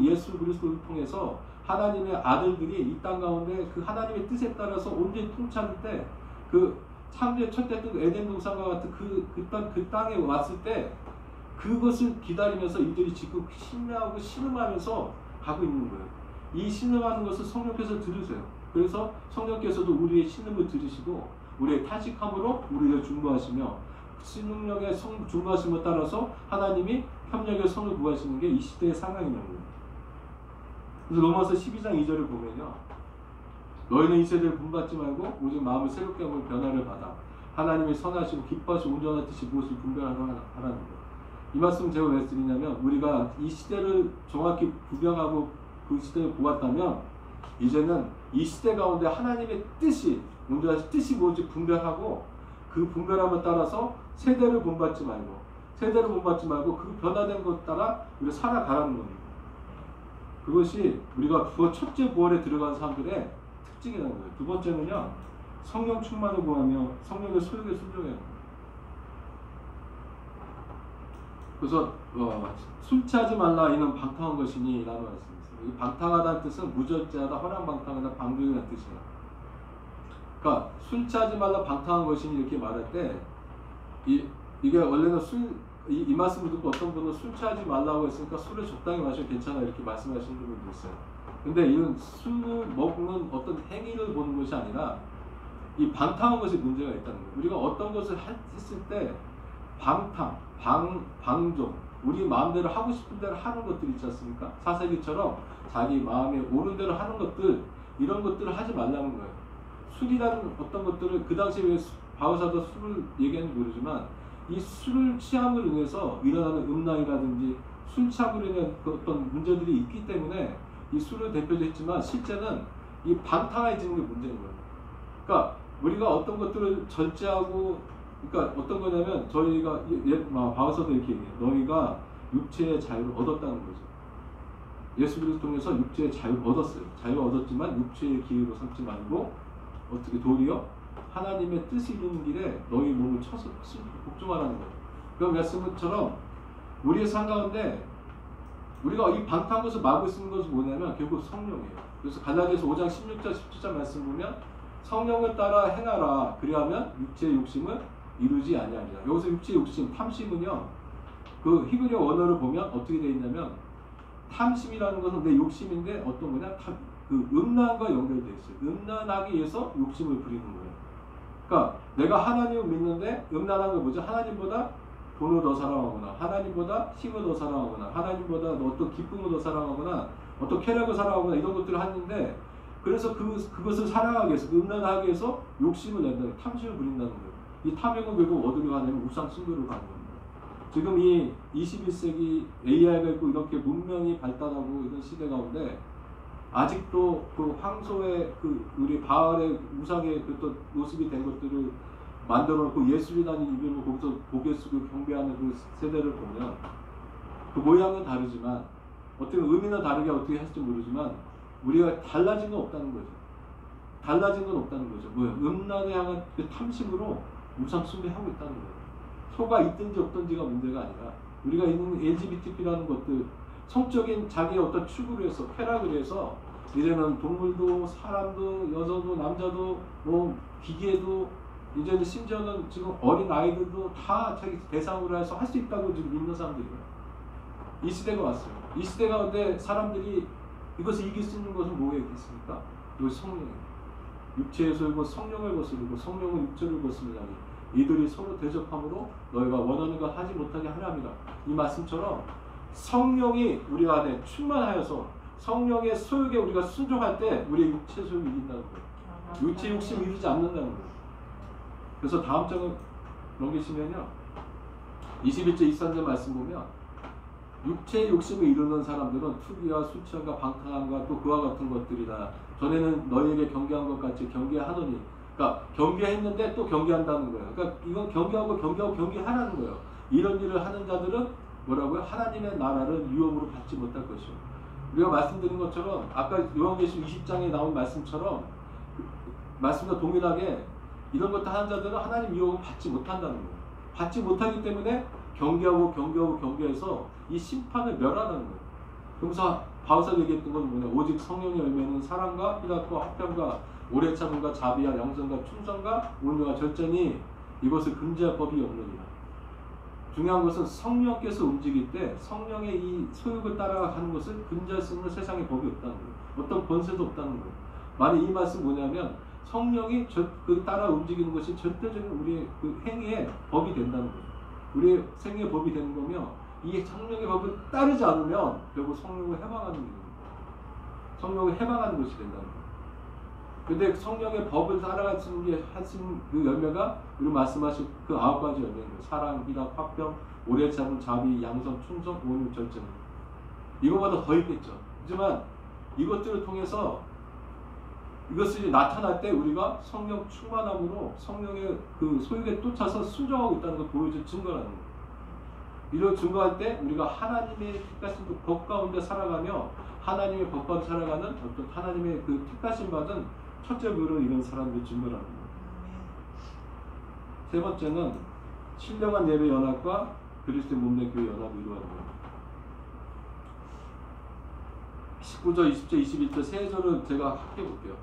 예수 그리스도를 통해서 하나님의 아들들이 이 땅 가운데 그 하나님의 뜻에 따라서 온전히 통치할 때 그 창조의 첫째 뜻 에덴 동산과 같은 그 땅에 왔을 때 그것을 기다리면서 이들이 지금 신뢰하고 신음하면서 가고 있는 거예요. 이 신음하는 것을 성령께서 들으세요. 그래서 성령께서도 우리의 신음을 들으시고 우리의 탄식함으로 우리를 중보하시며 신능력의 중보하심을 따라서 하나님이 협력의 선을 구하시는 게 이 시대의 상황이라는 거예요. 그래서 로마서 12장 2절을 보면요. 너희는 이 세대를 분받지 말고 오직 마음을 새롭게 하고 변화를 받아 하나님이 선하시고 기뻐하시고 온전한 뜻이 무엇을 분별하라는 거예요. 이 말씀 제가 왜 드리냐면 우리가 이 시대를 정확히 구경하고 그 시대를 보았다면 이제는 이 시대 가운데 하나님의 뜻이 온전하신 뜻이 무엇인지 분별하고 그 분별함을 따라서 세대를 본받지 말고 그 변화된 것 따라 우리가 살아가라는 겁니다. 그것이 우리가 첫째 부활에 들어간 사람들의 특징이라는 거예요. 두 번째는요. 성령 충만을 구하며 성령의 소욕에 순종해야 합니다. 그래서 술 취하지 말라 이는 방탕한 것이니 라는 말씀이 있어요. 이 방탕하다는 뜻은 무절제하다, 허랑방탕하다, 방종이라는 뜻이에요. 그러니까 술 취하지 말라 방탕한 것이니 이렇게 말할 때 이게 원래는 이 말씀을 듣고 어떤 분은 술 취하지 말라고 했으니까 술을 적당히 마셔도 괜찮아 이렇게 말씀하시는 분도 있어요. 근데 이런 술을 먹는 어떤 행위를 보는 것이 아니라 이 방탕한 것에 문제가 있다는 거예요. 우리가 어떤 것을 했을 때 방탕, 방종, 우리 마음대로 하고 싶은 대로 하는 것들 있지 않습니까? 사사기처럼 자기 마음에 오른 대로 하는 것들, 이런 것들을 하지 말라는 거예요. 술이라는 어떤 것들을 그 당시에 왜 바울사도 술을 얘기하는지 모르지만 이 술을 취함으로 인해서 일어나는 음란이라든지 술 취함으로 인한 그 어떤 문제들이 있기 때문에 이 술을 대표로 했지만 실제는 이 방탕해지는 게 문제인 거예요. 그러니까 우리가 어떤 것들을 절제하고, 그러니까 어떤 거냐면 저희가 바울사도 이렇게 얘기해요. 너희가 육체의 자유를 얻었다는 거죠. 예수 그리스도 통해서 육체의 자유를 얻었어요. 자유를 얻었지만 육체의 기회로 삼지 말고 어떻게 도리어 하나님의 뜻이 이루는 길에 너희 몸을 쳐서 복종하라는 거예요. 그 말씀처럼 우리의 삶 가운데 우리가 이 방탕한 것을 막을 수 있는 것은 뭐냐면 결국 성령이에요. 그래서 갈라디아서 5장 16절 17절 말씀 보면 성령을 따라 행하라 그리하면 육체의 욕심을 이루지 아니하리라. 여기서 육체의 욕심, 탐심은요, 그 히브리어 원어를 보면 어떻게 되어 있냐면 탐심이라는 것은 내 욕심인데 어떤 거냐, 그 음란과 연결되어 있어요. 음란하기 위해서 욕심을 부리는 거예요. 그러니까 내가 하나님을 믿는데 음란한 건 뭐죠? 하나님보다 돈을 더 사랑하거나 하나님보다 힘을 더 사랑하거나 하나님보다 어떤 기쁨을 더 사랑하거나 어떤 쾌락을 사랑하거나 이런 것들을 하는데, 그래서 그것을 사랑하기 위해서, 음란하기 위해서 욕심을 낸다는 거예요. 탐심을 부린다는 거예요. 이 탐욕은 결국 어디로 가냐면 우상 숭배로 가는 겁니다. 지금 이 21세기 AI가 있고 이렇게 문명이 발달하고 이런 시대 가운데 아직도 그 황소의 그 우리 바알의 우상의 그 모습이 된 것들을 만들어 놓고 예술이라는 이름으로 거기서 고개 숙이고 경배하는 그 세대를 보면 그 모양은 다르지만 어떻게 의미는 다르게 어떻게 할지 모르지만 우리가 달라진 건 없다는 거죠. 달라진 건 없다는 거죠. 뭐예요? 음란에 향한 그 탐심으로 우상 숭배하고 있다는 거예요. 소가 있든지 없든지가 문제가 아니라 우리가 있는 LGBTQ라는 것들, 성적인 자기의 어떤 추구를 해서 쾌락을 해서 이제는 동물도 사람도 여자도 남자도 뭐 기계도 이제는 심지어는 지금 어린 아이들도 다 자기 대상으로 해서 할 수 있다고 지금 믿는 사람들이에요. 이 시대가 왔어요. 이 시대 가운데 사람들이 이것을 이길 수 있는 것은 뭐가 있겠습니까? 이것이 성령이에요. 육체의 소유고 성령을 거스르고 성령은 육체를 거스르다니 이들이 서로 대적함으로 너희가 원하는 걸 하지 못하게 하랍니다. 이 말씀처럼 성령이 우리 안에 충만하여서 성령의 소욕에 우리가 순종할 때 우리의 육체 소욕이 이긴다는 거예요. 육체 욕심 이루지 않는다는 거예요. 그래서 다음 장을 넘기시면요, 21절 23절 말씀 보면 육체의 욕심을 이루는 사람들은 투기와 술취함과 방탕함과 또 그와 같은 것들이다. 전에는 너희에게 경계한 것 같이 경계하더니, 그러니까 경계했는데 또 경계한다는 거예요. 그러니까 이건 경계하고 경계하라는 거예요. 이런 일을 하는 자들은 뭐라고요? 하나님의 나라를 유업으로 받지 못할 것이요. 우리가 말씀드린 것처럼 아까 요한계시록 20장에 나온 말씀처럼 말씀과 동일하게 이런 것들 하는 자들은 하나님 유업을 받지 못한다는 거예요. 받지 못하기 때문에 경계해서 이 심판을 멸하는 거예요. 그러면서 바울사가 얘기했던 건 뭐냐? 오직 성령의 열매는 사랑과 희락과 화평과 오래 참음과 자비와 양선과 충성과 온유와 절제니 이것을 금지할 법이 없느니라. 중요한 것은 성령께서 움직일 때 성령의 이 소욕을 따라가는 것을 금지할 수 있는 세상에 법이 없다는 거예요. 어떤 권세도 없다는 거예요. 만약 이 말씀 뭐냐면 성령이 그 따라 움직이는 것이 절대적인 우리의 그 행위의 법이 된다는 거예요. 우리의 생애의 법이 되는 거며, 이 성령의 법을 따르지 않으면 결국 성령을 해방하는 일입니다. 성령을 해방하는 것이 된다는 거예요. 근데 성령의 법을 따라갈 수 있는 게 하신 그 열매가 우리 말씀하신 그 9가지 열매입니다. 사랑, 희락, 화평, 오래 참음, 자비, 양선, 충성, 온유, 절제입니다. 이거보다 더 있겠죠. 하지만 이것들을 통해서 이것이 나타날 때 우리가 성령 충만함으로 성령의 그 소욕에 쫓아서 순종하고 있다는 걸 보여줄 증거라는 거예요. 이런 증거할 때 우리가 하나님의 택하신 그 법 가운데 살아가며 하나님의 법 가운데 살아가는 어떤 하나님의 그 택하신 받은 첫째 부를 이룬 사람들의 증거라는 거예요. 세 번째는 신령한 예배 연합과 그리스도의 몸된 교회 연합을 이루어야 돼요. 19절, 20절, 21절 세 절은 제가 함께 볼게요.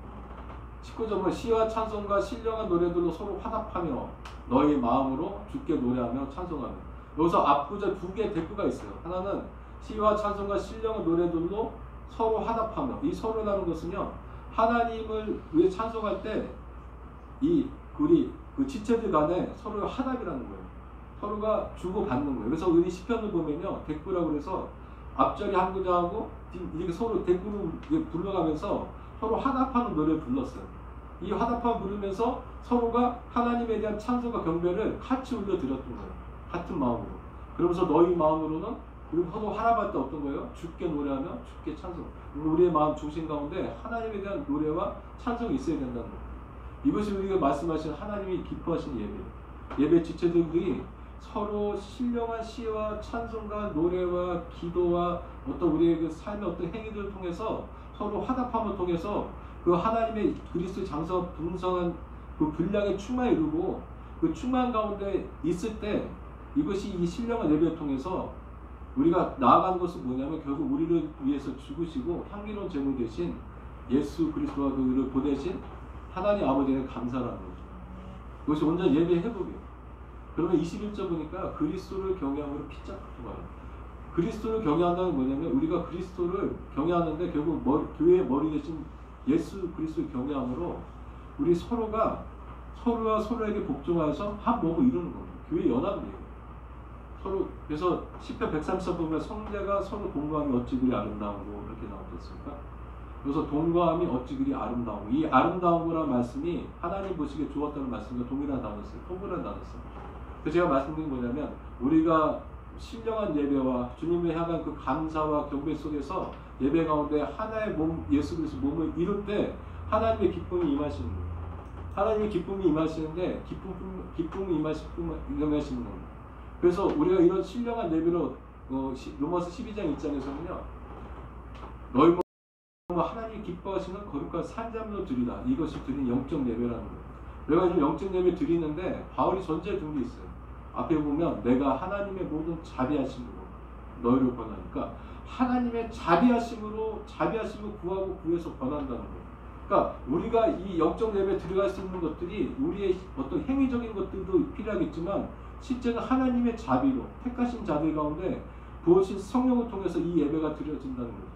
19절은 시와 찬송과 신령한 노래들로 서로 화답하며 너희 마음으로 주께 노래하며 찬송하며. 여기서 앞구절 두 개의 대꾸가 있어요. 하나는 시와 찬송과 신령한 노래들로 서로 화답하며. 이 서로라는 것은요, 하나님을 위해 찬송할 때 이 우리 그 지체들 간에 서로의 화답이라는 거예요. 서로가 주고받는 거예요. 그래서 우리 시편을 보면요, 대꾸라고 그래서 앞절이 한 구절하고 이렇게 서로 대꾸를 불러가면서 서로 화답하는 노래를 불렀어요. 이 화답함 부르면서 서로가 하나님에 대한 찬송과 경배를 같이 올려드렸던 거예요. 같은 마음으로. 그러면서 너희 마음으로는 그리고 서로 화답할 때 어떤 거예요? 주께 노래하며 주께 찬송. 우리의 마음 중심 가운데 하나님에 대한 노래와 찬송이 있어야 된다는 거예요. 이것이 우리가 말씀하신 하나님이 기뻐하신 예배예요. 예배 지체들이 서로 신령한 시와 찬송과 노래와 기도와 어떤 우리의 그 삶의 어떤 행위들을 통해서 서로 화답함을 통해서 그 하나님의 그리스도의 장서 분성한 그 분량의 충만에 이르고 그 충만 가운데 있을 때 이것이 이 신령한 예배를 통해서 우리가 나아가는 것은 뭐냐면 결국 우리를 위해서 죽으시고 향기로운 제물 대신 예수 그리스도와 그를 보내신 하나님 아버지에게 감사라는 거죠. 그것이 온전히 예배의 회복이에요. 그러면 21절 보니까 그리스도를 경외함으로 피자 같은 그리스도를 경외한다는 뭐냐면 우리가 그리스도를 경외하는데 결국 교회의 머리 대신 예수 그리스도를 경외함으로 우리 서로가 서로와 서로에게 복종하여서 한 몸을 이루는 겁니다. 교회 연합이에요. 서로. 그래서 시편 130편 보면 성자가 서로 동거함이 어찌 그리 아름다운고 그렇게 나오셨습니까? 그래서 동거함이 어찌 그리 아름다운고, 이 아름다운거라는 말씀이 하나님 보시기에 좋았다는 말씀과 동일한 단어였어요. 동일한 단어였어요. 그래서 제가 말씀드린 뭐냐면 우리가 신령한 예배와 주님을 향한 그 감사와 경배 속에서 예배 가운데 하나의 몸 예수 그리스도 몸을 이룰 때 하나님의 기쁨이 임하시는 거예요. 하나님의 기쁨이 임하시는데 기쁨이 임하시는 겁니다. 그래서 우리가 이런 신령한 예배로 로마서 12장 1장에서는요, 너희 몸을 하나님이 기뻐하시는 거룩한 산자물로 드리라. 이것이 드린 영적 예배라는 거예요. 내가 지금 영적 예배 드리는데 바울이 전제에 둔 게 있어요. 앞에 보면 내가 하나님의 모든 자비하심으로 너희를 권하니까 하나님의 자비하심으로 구하고 구해서 권한다는 거예요. 그러니까 우리가 이 영적 예배에 들어갈 수 있는 것들이 우리의 어떤 행위적인 것들도 필요하겠지만 실제는 하나님의 자비로 택하신 자들 가운데 부어진 성령을 통해서 이 예배가 드려진다는 거예요.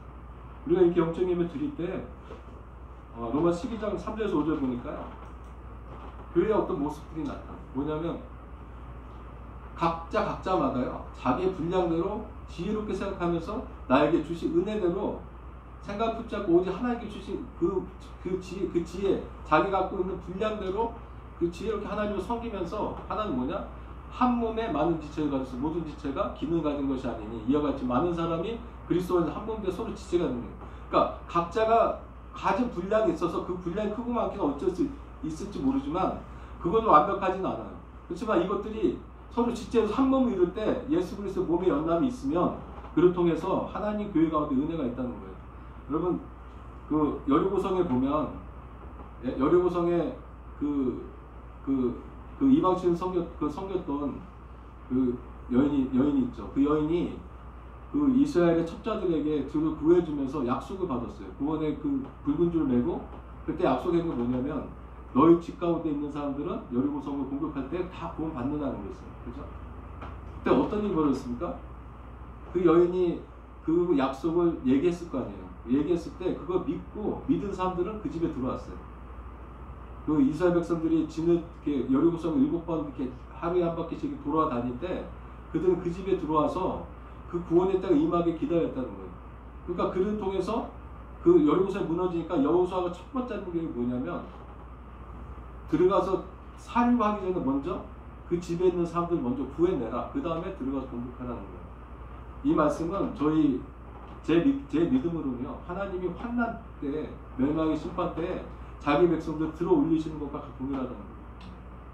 우리가 이렇게 영적 예배 드릴 때 로마 12장 3절에서 5절 보니까요, 교회의 어떤 모습들이 나타나요. 뭐냐면 각자마다요 자기의 분량대로 지혜롭게 생각하면서 나에게 주신 은혜대로 생각 붙잡고 오직 하나님께 주신 그 지혜 자기가 갖고 있는 분량대로 그 지혜롭게 하나님을 섬기면서 하나는 뭐냐? 한 몸에 많은 지체를 가져서 모든 지체가 기능을 가진 것이 아니니 이와 같이 많은 사람이 그리스도 안에서 한 몸인데 서로 지체가 있는 거예요. 그러니까 각자가 가진 분량이 있어서 그 분량이 크고 많기는 어쩔 수 있을지 모르지만 그것도 완벽하지는 않아요. 그렇지만 이것들이 서로 지체에서 한 몸을 이룰 때 예수 그리스도 몸의 연합이 있으면 그를 통해서 하나님 교회 가운데 은혜가 있다는 거예요. 여러분 그 여리고성에 보면 여리고성에 그 이방신 섬겼던 그 여인이 있죠. 그 여인이 그 이스라엘의 첩자들에게 들을 구해주면서 약속을 받았어요. 구원의 그 붉은 줄을 메고 그때 약속한 건 뭐냐면 너희 집 가운데 있는 사람들은 여리고성을 공격할 때 다 구원 받는다는 거였어요. 그죠? 그때 어떤 일이 벌어졌습니까? 그 여인이 그 약속을 얘기했을 거 아니에요. 얘기했을 때 그거 믿고 믿은 사람들은 그 집에 들어왔어요. 그 이스라엘 백성들이 진을 이렇게 여리고성을 7번 이렇게 하루에 한 바퀴씩 돌아다닐 때 그들은 그 집에 들어와서 그 구원의 때가 임하게 기다렸다는 거예요. 그러니까 그를 통해서 그 여리고성이 무너지니까 여호수아가 첫 번째 하는 게 뭐냐면 들어가서 살인하기 전에 먼저 그 집에 있는 사람들 먼저 구해내라. 그 다음에 들어가서 공격하라는 거예요. 이 말씀은 제 믿음으로는요, 하나님이 환난 때, 멸망의 심판 때 자기 백성들 들어 올리시는 것과 동일하다는 거예요.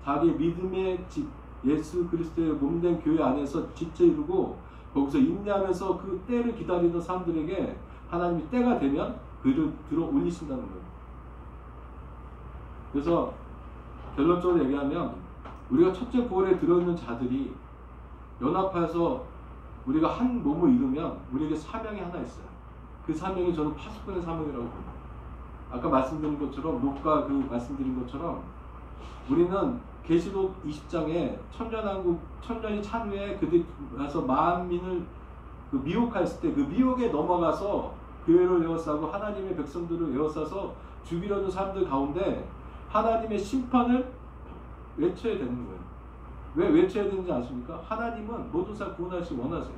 자기 믿음의 집, 예수 그리스도의 몸된 교회 안에서 지체 이루고 거기서 인내하면서 그 때를 기다리는 사람들에게 하나님이 때가 되면 그를 들어 올리신다는 거예요. 그래서 결론적으로 얘기하면 우리가 첫째 부활에 들어있는 자들이 연합해서 우리가 한 몸을 이루면 우리에게 사명이 하나 있어요. 그 사명이 저는 파수꾼의 사명이라고 봅니다. 아까 말씀드린 것처럼 녹과 그 말씀드린 것처럼 우리는 계시록 20장에 천년왕국 천년이 찬 후에 그들이 가서 만민을 그 미혹했을 때 그 미혹에 넘어가서 교회를 에워싸고 하나님의 백성들을 에워싸서 죽이려는 사람들 가운데 하나님의 심판을 외쳐야 되는 거예요. 왜 외쳐야 되는지 아십니까? 하나님은 모든 사람 구원하시기 원하세요.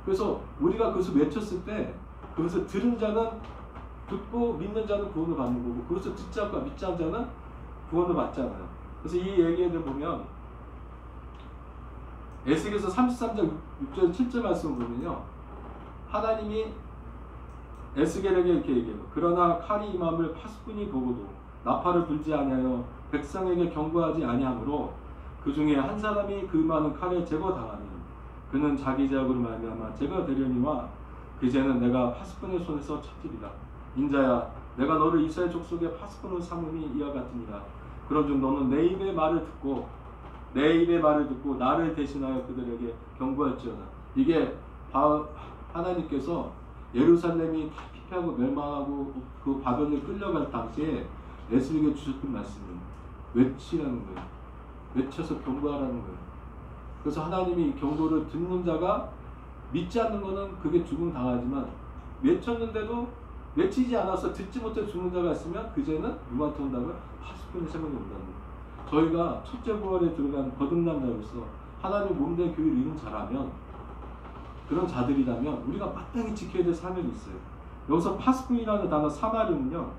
그래서 우리가 그것을 외쳤을 때 그것을 들은 자는 듣고 믿는 자는 구원을 받는 거고 그것을 듣지 않고 믿지 않는 자는 구원을 받잖아요. 그래서 이 얘기를 보면 에스겔서 33장 6절 7절 말씀을 보면요, 하나님이 에스겔에게 이렇게 얘기해요. 그러나 칼이 임함을 파수꾼이 보고도 나팔을 불지 아니하여 백성에게 경고하지 아니하므로 그 중에 한 사람이 그 많은 칼에 제거당하니 그는 자기 죄악으로 말미암아 제거되려니와 그 죄는 내가 파수꾼의 손에서 쳤으리라. 인자야, 내가 너를 이스라엘 족속의 파수꾼을 삼음이 이와 같으니라. 그런즉 너는 내 입의 말을 듣고 나를 대신하여 그들에게 경고할지어다. 이게 하나님께서 예루살렘이 다 피폐하고 멸망하고 그 바벨론에 끌려갈 당시에 에스겔에게 주셨던 말씀은 외치라는 거예요. 외쳐서 경고하라는 거예요. 그래서 하나님이 경고를 듣는 자가 믿지 않는 거는 그게 죽음 당하지만 외쳤는데도 외치지 않아서 듣지 못해 죽는 자가 있으면 그 죄는 누구한테 온다고요? 파수꾼의 생명이 온다는 거예요. 저희가 첫째 부활에 들어간 거듭난 자로서 하나님 몸된 교회를 이룬 자라면, 그런 자들이라면 우리가 마땅히 지켜야 될 사명이 있어요. 여기서 파수꾼이라는 단어 사마르는요,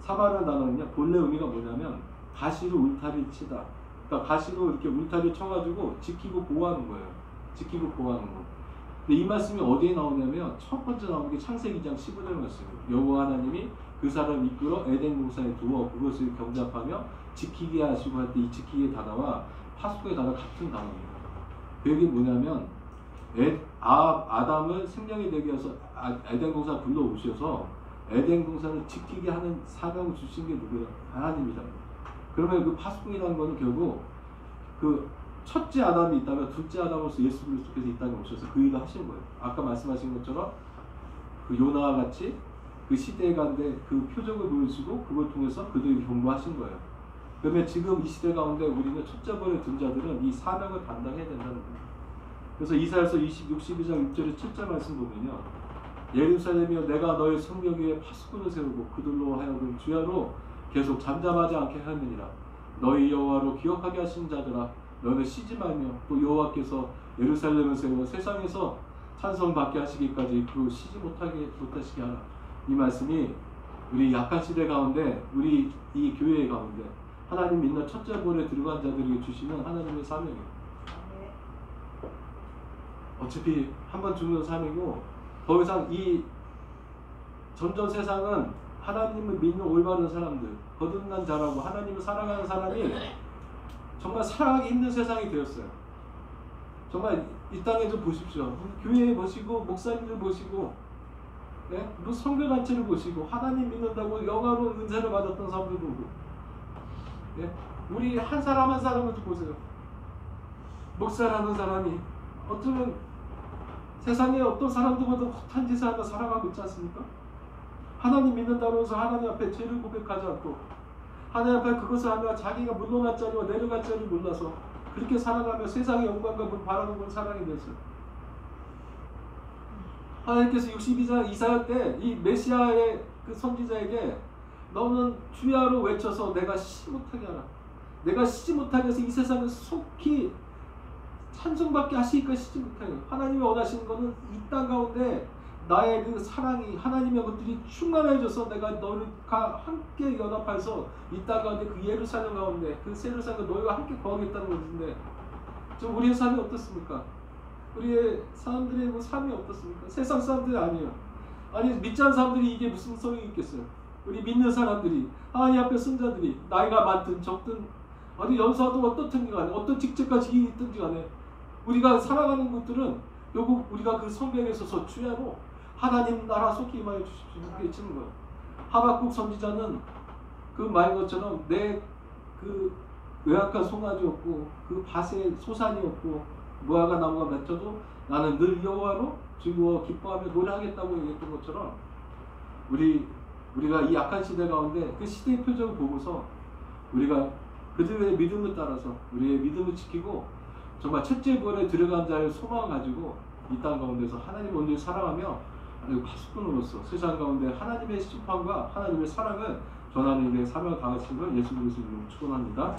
사마르는 단어는요 본래 의미가 뭐냐면 가시로 울타리 치다. 그러니까 가시로 이렇게 울타리 쳐가지고 지키고 보호하는 거예요. 지키고 보호하는 거. 근데 이 말씀이 어디에 나오냐면 첫 번째 나오는 게 창세기 2장 15절 말씀이에요. 여호와 하나님이 그 사람을 이끌어 에덴 동산에 두어 그것을 경작하며 지키게 하시고 할 때 이 지키게 단어와 파수꾼의 단어 같은 단어입니다. 그 얘기 뭐냐면 아담을 생명이 되게 해서 에덴 동산 불러오셔서 에덴 동산을 지키게 하는 사명을 주신 게 누구예요? 하나님이다. 그러면 그 파수꾼이라는 거는 결국 그 첫째 아담이 있다면 둘째 아담으로서 예수 그리스도께서 이 땅에 오셔서 그 일을 하신 거예요. 아까 말씀하신 것처럼 그 요나와 같이 그 시대에 가운데 그 표적을 보여주시고 그걸 통해서 그들에게 경고하신 거예요. 그러면 지금 이 시대 가운데 우리는 첫째 번에 든 자들은 이 사명을 감당해야 된다는 거예요. 그래서 이사야서 62장 6절에 7절 말씀 보면요, 예루살렘이여 내가 너의 성벽 위에 파수꾼을 세우고 그들로 하여금 주야로 계속 잠잠하지 않게 하느니라. 너희 여호와로 기억하게 하신 자들아, 너는 쉬지 말며 또 여호와께서 예루살렘을 세워 세상에서 찬송받게 하시기까지 그 쉬지 못하시게 하라. 이 말씀이 우리 약한 시대 가운데, 우리 이 교회 가운데 하나님 믿는 첫째 볼에 들어간 자들에게 주시는 하나님의 사명이에요. 어차피 한번 죽는 삶이고 더 이상 이 점점 세상은 하나님을 믿는 올바른 사람들, 거듭난 자라고 하나님을 사랑하는 사람이 정말 살아가기 힘든 세상이 되었어요. 정말 이 땅에 좀 보십시오. 교회에 보시고 목사님들 보시고, 네? 뭐 선교단체를 보시고 하나님 믿는다고 영화로운 은사를 받았던 사람들 보고, 네? 우리 한 사람 한 사람을 좀 보세요. 목사라는 사람이 어쩌면 세상에 어떤 사람들보다 못한 짓을 하며 살아가고 있지 않습니까? 하나님 믿는다고 해서 하나님 앞에 죄를 고백하지 않고 하나님 앞에 그것을 하며 자기가 물러날 자리와 내려갈 자리를 몰라서 그렇게 살아가며 세상의 영광과 바라보는 사람이 됐어요. 하나님께서 62장 이사야 때 이 메시아의 그 선지자에게 너는 주야로 외쳐서 내가 쉬지 못하게 하라. 내가 쉬지 못하게 해서 이 세상을 속히 찬송받게 하시기까지 쉬지 못하게. 하나님이 원하시는 것은 이 땅 가운데 나의 그 사랑이 하나님의 것들이 충만해져서 내가 너를 함께 연합해서 이 땅 가운데 그 예루살렘 가운데 그 예루살렘 너희와 함께 거하겠다는 것인데, 좀 우리의 삶이 어떻습니까? 우리의 사람들의 뭐 삶이 어떻습니까? 세상 사람들이 아니에요. 아니 믿지 않는 사람들이 이게 무슨 소용이 있겠어요? 우리 믿는 사람들이 하나님 앞에 승자들이 나이가 많든 적든 어디 연수하든 어떻든지 간에 어떤 직책까지 있든지 간에 우리가 살아가는 것들은 결국 우리가 그 성경에 있어서 주야로 하나님 나라 속히 임하여 주십시오. 이렇게 외치는 거예요. 하박국 선지자는 그 말 것처럼 내 그 의악한 송아지였고 그 밭에 소산이었고 무화과 나무가 맺혀도 나는 늘 여호와로 즐거워 기뻐하며 노래하겠다고 얘기했던 것처럼 우리가 이 악한 시대 가운데 그 시대의 표정을 보고서 우리가 그들의 믿음을 따라서 우리의 믿음을 지키고 정말 첫째 구원에 들어간 자를 소망을 가지고 이 땅 가운데서 하나님 온전히 사랑하며 파수꾼으로서 세상 가운데 하나님의 심판과 하나님의 사랑을 전하는 일에 사명을 다하신 걸 예수 그리스도 이름으로 축원합니다.